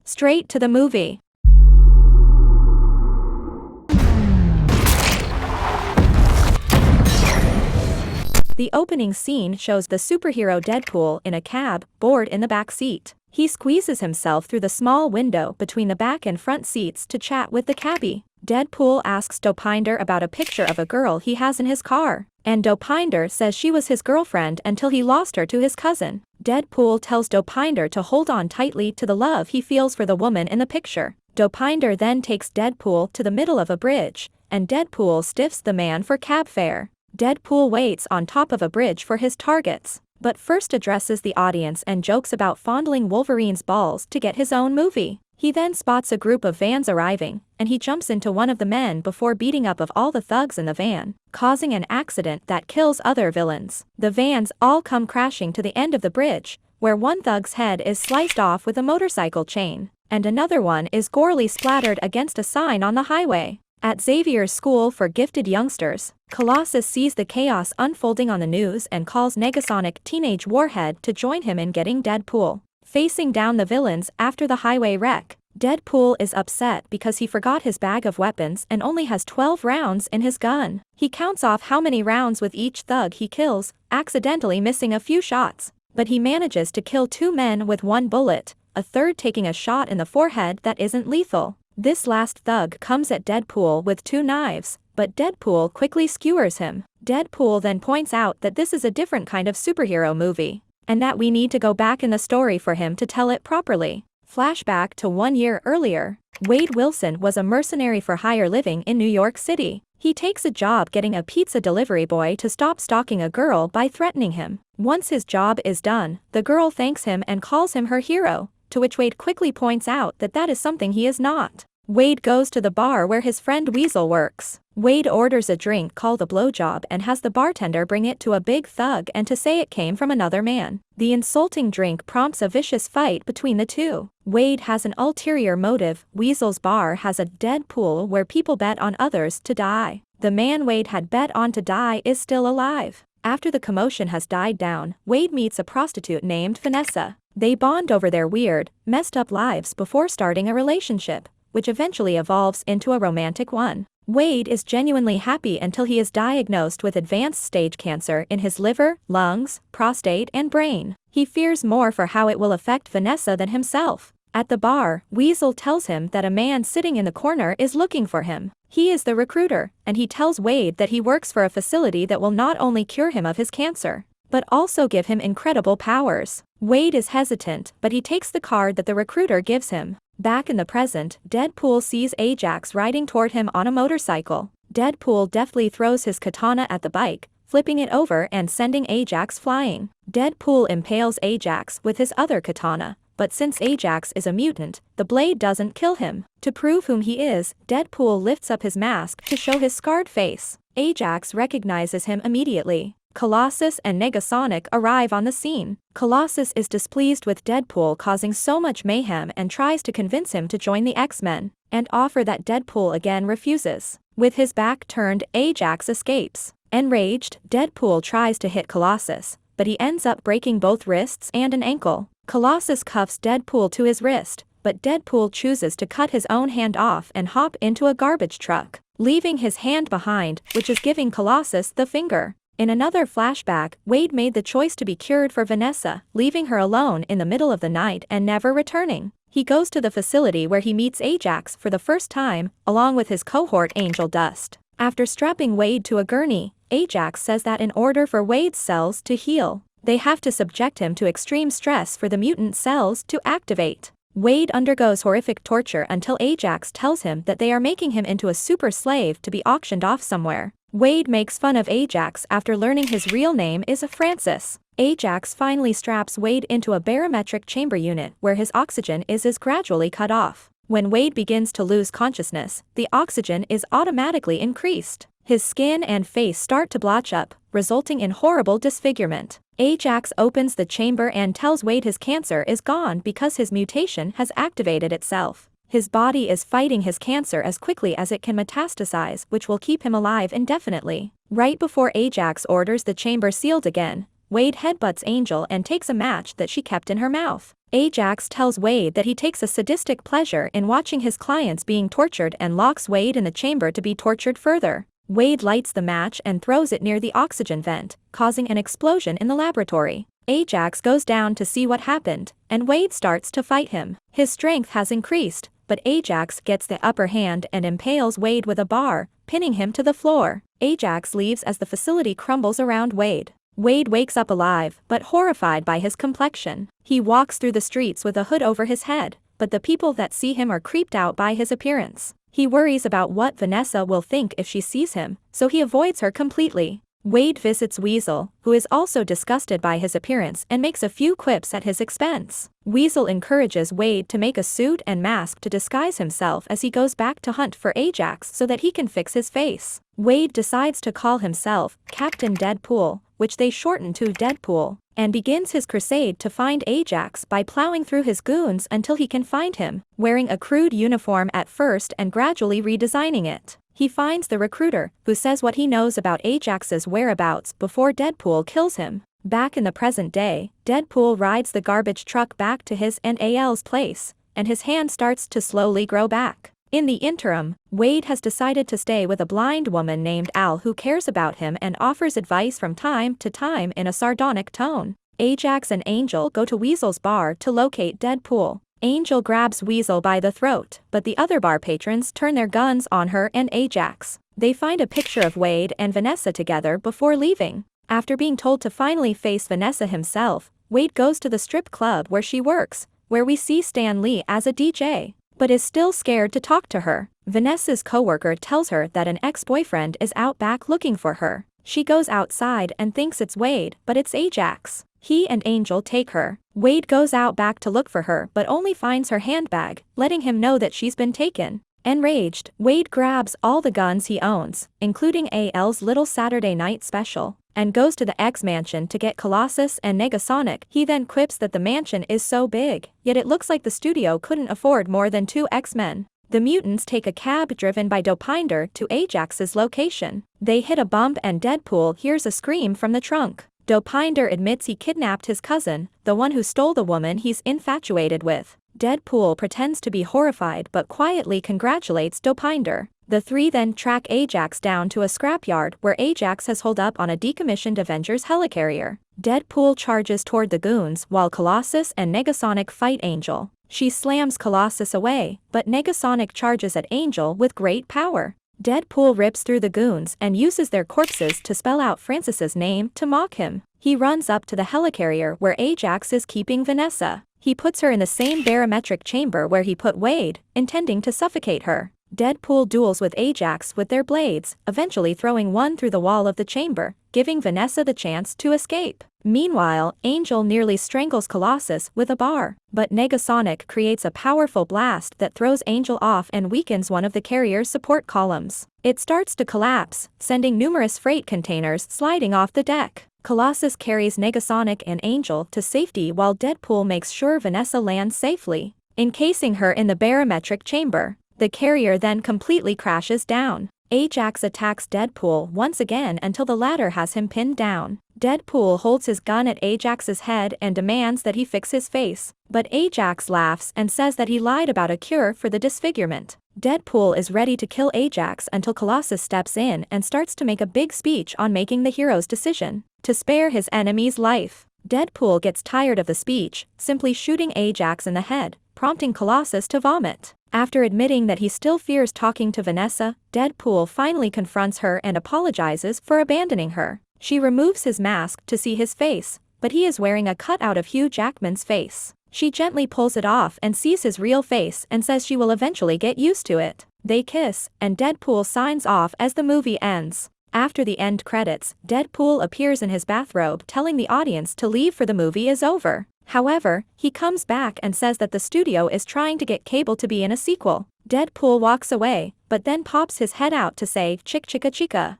Straight to the movie. The opening scene shows the superhero Deadpool in a cab, bored in the back seat. He squeezes himself through the small window between the back and front seats to chat with the cabbie. Deadpool asks Dopinder about a picture of a girl he has in his car, and Dopinder says she was his girlfriend until he lost her to his cousin. Deadpool tells Dopinder to hold on tightly to the love he feels for the woman in the picture. Dopinder then takes Deadpool to the middle of a bridge, and Deadpool stiffs the man for cab fare. Deadpool waits on top of a bridge for his targets, but first addresses the audience and jokes about fondling Wolverine's balls to get his own movie. He then spots a group of vans arriving, and he jumps into one of the men before beating up of all the thugs in the van, causing an accident that kills other villains. The vans all come crashing to the end of the bridge, where one thug's head is sliced off with a motorcycle chain, and another one is gorely splattered against a sign on the highway. At Xavier's school for gifted youngsters, Colossus sees the chaos unfolding on the news and calls Negasonic Teenage Warhead to join him in getting Deadpool. Facing down the villains after the highway wreck, Deadpool is upset because he forgot his bag of weapons and only has 12 rounds in his gun. He counts off how many rounds with each thug he kills, accidentally missing a few shots, but he manages to kill 2 men with 1 bullet, a third taking a shot in the forehead that isn't lethal. This last thug comes at Deadpool with 2 knives, but Deadpool quickly skewers him. Deadpool then points out that this is a different kind of superhero movie, and that we need to go back in the story for him to tell it properly. Flashback to 1 year earlier. Wade Wilson was a mercenary for hire living in New York City. He takes a job getting a pizza delivery boy to stop stalking a girl by threatening him. Once his job is done, the girl thanks him and calls him her hero, to which Wade quickly points out that that is something he is not. Wade goes to the bar where his friend Weasel works. Wade orders a drink called a blowjob and has the bartender bring it to a big thug and to say it came from another man. The insulting drink prompts a vicious fight between the two. Wade has an ulterior motive. Weasel's bar has a dead pool where people bet on others to die. The man Wade had bet on to die is still alive. After the commotion has died down, Wade meets a prostitute named Vanessa. They bond over their weird, messed up lives before starting a relationship, which eventually evolves into a romantic one. Wade is genuinely happy until he is diagnosed with advanced stage cancer in his liver, lungs, prostate, and brain. He fears more for how it will affect Vanessa than himself. At the bar, Weasel tells him that a man sitting in the corner is looking for him. He is the recruiter, and he tells Wade that he works for a facility that will not only cure him of his cancer, but also give him incredible powers. Wade is hesitant, but he takes the card that the recruiter gives him. Back in the present, Deadpool sees Ajax riding toward him on a motorcycle. Deadpool deftly throws his katana at the bike, flipping it over and sending Ajax flying. Deadpool impales Ajax with his other katana, but since Ajax is a mutant, the blade doesn't kill him. To prove whom he is, Deadpool lifts up his mask to show his scarred face. Ajax recognizes him immediately. Colossus and Negasonic arrive on the scene. Colossus is displeased with Deadpool causing so much mayhem and tries to convince him to join the X-Men, an offer that Deadpool again refuses. With his back turned, Ajax escapes. Enraged, Deadpool tries to hit Colossus, but he ends up breaking both wrists and an ankle. Colossus cuffs Deadpool to his wrist, but Deadpool chooses to cut his own hand off and hop into a garbage truck, leaving his hand behind, which is giving Colossus the finger. In another flashback, Wade made the choice to be cured for Vanessa, leaving her alone in the middle of the night and never returning. He goes to the facility where he meets Ajax for the first time, along with his cohort Angel Dust. After strapping Wade to a gurney, Ajax says that in order for Wade's cells to heal, they have to subject him to extreme stress for the mutant cells to activate. Wade undergoes horrific torture until Ajax tells him that they are making him into a super slave to be auctioned off somewhere. Wade makes fun of Ajax after learning his real name is Francis. Ajax finally straps Wade into a barometric chamber unit where his oxygen is gradually cut off. When Wade begins to lose consciousness, the oxygen is automatically increased. His skin and face start to blotch up, resulting in horrible disfigurement. Ajax opens the chamber and tells Wade his cancer is gone because his mutation has activated itself. His body is fighting his cancer as quickly as it can metastasize, which will keep him alive indefinitely. Right before Ajax orders the chamber sealed again, Wade headbutts Angel and takes a match that she kept in her mouth. Ajax tells Wade that he takes a sadistic pleasure in watching his clients being tortured and locks Wade in the chamber to be tortured further. Wade lights the match and throws it near the oxygen vent, causing an explosion in the laboratory. Ajax goes down to see what happened, and Wade starts to fight him. His strength has increased, but Ajax gets the upper hand and impales Wade with a bar, pinning him to the floor. Ajax leaves as the facility crumbles around Wade. Wade wakes up alive, but horrified by his complexion. He walks through the streets with a hood over his head, but the people that see him are creeped out by his appearance. He worries about what Vanessa will think if she sees him, so he avoids her completely. Wade visits Weasel, who is also disgusted by his appearance and makes a few quips at his expense. Weasel encourages Wade to make a suit and mask to disguise himself as he goes back to hunt for Ajax so that he can fix his face. Wade decides to call himself Captain Deadpool, which they shorten to Deadpool, and begins his crusade to find Ajax by plowing through his goons until he can find him, wearing a crude uniform at first and gradually redesigning it. He finds the recruiter, who says what he knows about Ajax's whereabouts before Deadpool kills him. Back in the present day, Deadpool rides the garbage truck back to his and Al's place, and his hand starts to slowly grow back. In the interim, Wade has decided to stay with a blind woman named Al who cares about him and offers advice from time to time in a sardonic tone. Ajax and Angel go to Weasel's bar to locate Deadpool. Angel grabs Weasel by the throat, but the other bar patrons turn their guns on her and Ajax. They find a picture of Wade and Vanessa together before leaving. After being told to finally face Vanessa himself, Wade goes to the strip club where she works, where we see Stan Lee as a DJ, but is still scared to talk to her. Vanessa's coworker tells her that an ex-boyfriend is out back looking for her. She goes outside and thinks it's Wade, but it's Ajax. He and Angel take her. Wade goes out back to look for her but only finds her handbag, letting him know that she's been taken. Enraged, Wade grabs all the guns he owns, including AL's Little Saturday Night Special, and goes to the X-Mansion to get Colossus and Negasonic. He then quips that the mansion is so big, yet it looks like the studio couldn't afford more than 2 X-Men. The mutants take a cab driven by Dopinder to Ajax's location. They hit a bump and Deadpool hears a scream from the trunk. Dopinder admits he kidnapped his cousin, the one who stole the woman he's infatuated with. Deadpool pretends to be horrified but quietly congratulates Dopinder. The three then track Ajax down to a scrapyard where Ajax has holed up on a decommissioned Avengers helicarrier. Deadpool charges toward the goons while Colossus and Negasonic fight Angel. She slams Colossus away, but Negasonic charges at Angel with great power. Deadpool rips through the goons and uses their corpses to spell out Francis's name to mock him. He runs up to the helicarrier where Ajax is keeping Vanessa. He puts her in the same barometric chamber where he put Wade, intending to suffocate her. Deadpool duels with Ajax with their blades, eventually throwing one through the wall of the chamber, giving Vanessa the chance to escape. Meanwhile, Angel nearly strangles Colossus with a bar, but Negasonic creates a powerful blast that throws Angel off and weakens one of the carrier's support columns. It starts to collapse, sending numerous freight containers sliding off the deck. Colossus carries Negasonic and Angel to safety while Deadpool makes sure Vanessa lands safely, encasing her in the barometric chamber. The carrier then completely crashes down. Ajax attacks Deadpool once again until the latter has him pinned down. Deadpool holds his gun at Ajax's head and demands that he fix his face, but Ajax laughs and says that he lied about a cure for the disfigurement. Deadpool is ready to kill Ajax until Colossus steps in and starts to make a big speech on making the hero's decision to spare his enemy's life. Deadpool gets tired of the speech, simply shooting Ajax in the head, prompting Colossus to vomit. After admitting that he still fears talking to Vanessa, Deadpool finally confronts her and apologizes for abandoning her. She removes his mask to see his face, but he is wearing a cutout of Hugh Jackman's face. She gently pulls it off and sees his real face and says she will eventually get used to it. They kiss, and Deadpool signs off as the movie ends. After the end credits, Deadpool appears in his bathrobe telling the audience to leave for the movie is over. However, he comes back and says that the studio is trying to get Cable to be in a sequel. Deadpool walks away, but then pops his head out to say, "Chick chicka chica."